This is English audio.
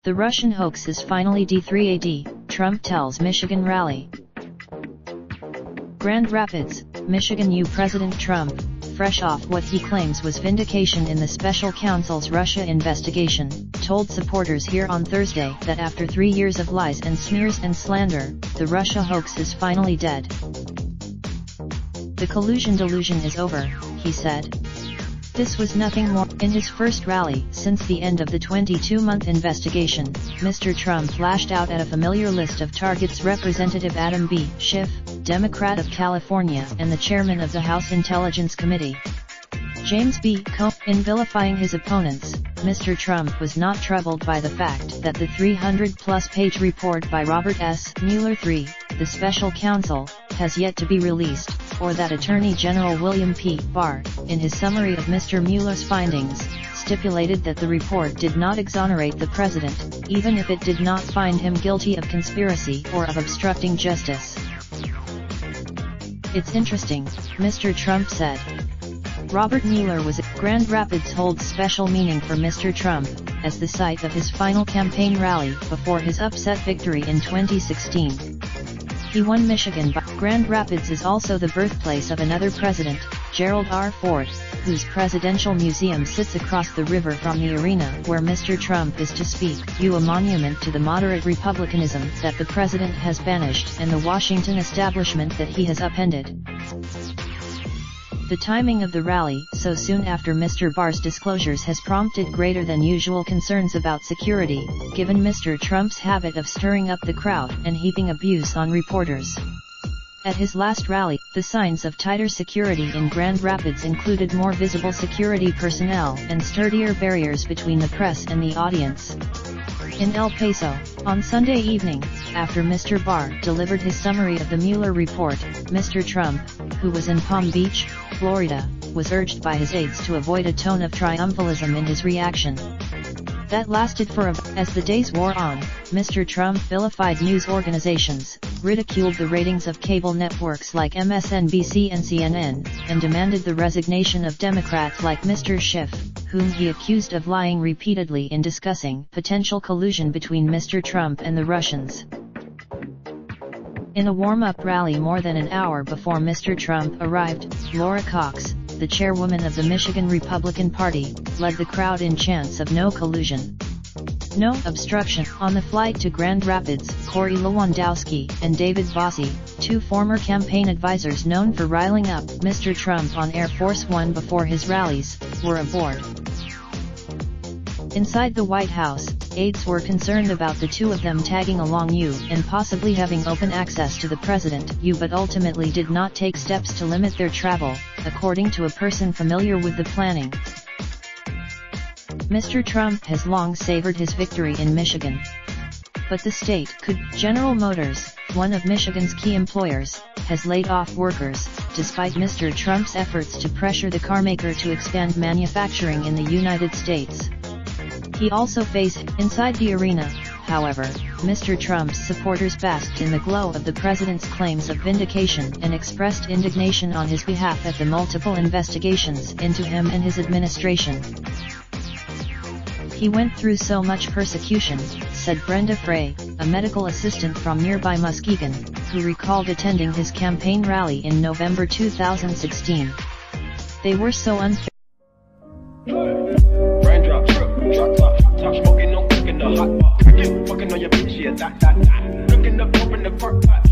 The Russian hoax is finally D3ad, Trump tells Michigan rally. Grand Rapids, Michigan. President Trump, fresh off what he claims was vindication in the special counsel's Russia investigation, told supporters here on Thursday that after 3 years of lies and smears and slander, the Russia hoax is finally dead. The collusion delusion is over, he said. This was nothing more. In his first rally since the end of the 22-month investigation, Mr. Trump lashed out at a familiar list of targets: Representative Adam B. Schiff, Democrat of California and the chairman of the House Intelligence Committee, James B. Comey. In vilifying his opponents, Mr. Trump was not troubled by the fact that the 300-plus page report by Robert S. Mueller III, the special counsel, has yet to be released, or that Attorney General William P. Barr, in his summary of Mr. Mueller's findings, stipulated that the report did not exonerate the president, even if it did not find him guilty of conspiracy or of obstructing justice. It's interesting, Mr. Trump said. Robert Mueller was at Grand Rapids holds special meaning for Mr. Trump, as the site of his final campaign rally before his upset victory in 2016. He won Michigan, but Grand Rapids is also the birthplace of another president, Gerald R. Ford, whose presidential museum sits across the river from the arena where Mr. Trump is to speak, a monument to the moderate republicanism that the president has banished and the Washington establishment that he has upended. The timing of the rally, so soon after Mr. Barr's disclosures, has prompted greater than usual concerns about security, given Mr. Trump's habit of stirring up the crowd and heaping abuse on reporters. At his last rally, the signs of tighter security in Grand Rapids included more visible security personnel and sturdier barriers between the press and the audience. In El Paso, on Sunday evening, after Mr. Barr delivered his summary of the Mueller report, Mr. Trump, who was in Palm Beach, Florida, was urged by his aides to avoid a tone of triumphalism in his reaction. That lasted for as the days wore on, Mr. Trump vilified news organizations, ridiculed the ratings of cable networks like MSNBC and CNN, and demanded the resignation of Democrats like Mr. Schiff, whom he accused of lying repeatedly in discussing potential collusion between Mr. Trump and the Russians. In a warm-up rally more than an hour before Mr. Trump arrived, Laura Cox, the chairwoman of the Michigan Republican Party, led the crowd in chants of no collusion, no obstruction. On the flight to Grand Rapids, Corey Lewandowski and David Bossie, two former campaign advisors known for riling up Mr. Trump on Air Force One before his rallies, were aboard. Inside the White House, aides were concerned about the two of them tagging along and possibly having open access to the president, but ultimately did not take steps to limit their travel, according to a person familiar with the planning. Mr. Trump has long savored his victory in Michigan. But the state could. General Motors, one of Michigan's key employers, has laid off workers, despite Mr. Trump's efforts to pressure the carmaker to expand manufacturing in the United States. He also faced. Inside the arena, however, Mr. Trump's supporters basked in the glow of the president's claims of vindication and expressed indignation on his behalf at the multiple investigations into him and his administration. He went through so much persecution, said Brenda Frey, a medical assistant from nearby Muskegon, who recalled attending his campaign rally in November 2016. They were so unfair. Raindrop, drop top smoking, no cooking the hot pot. Fucking on your bitch, yeah, that. Looking up, open the park pot.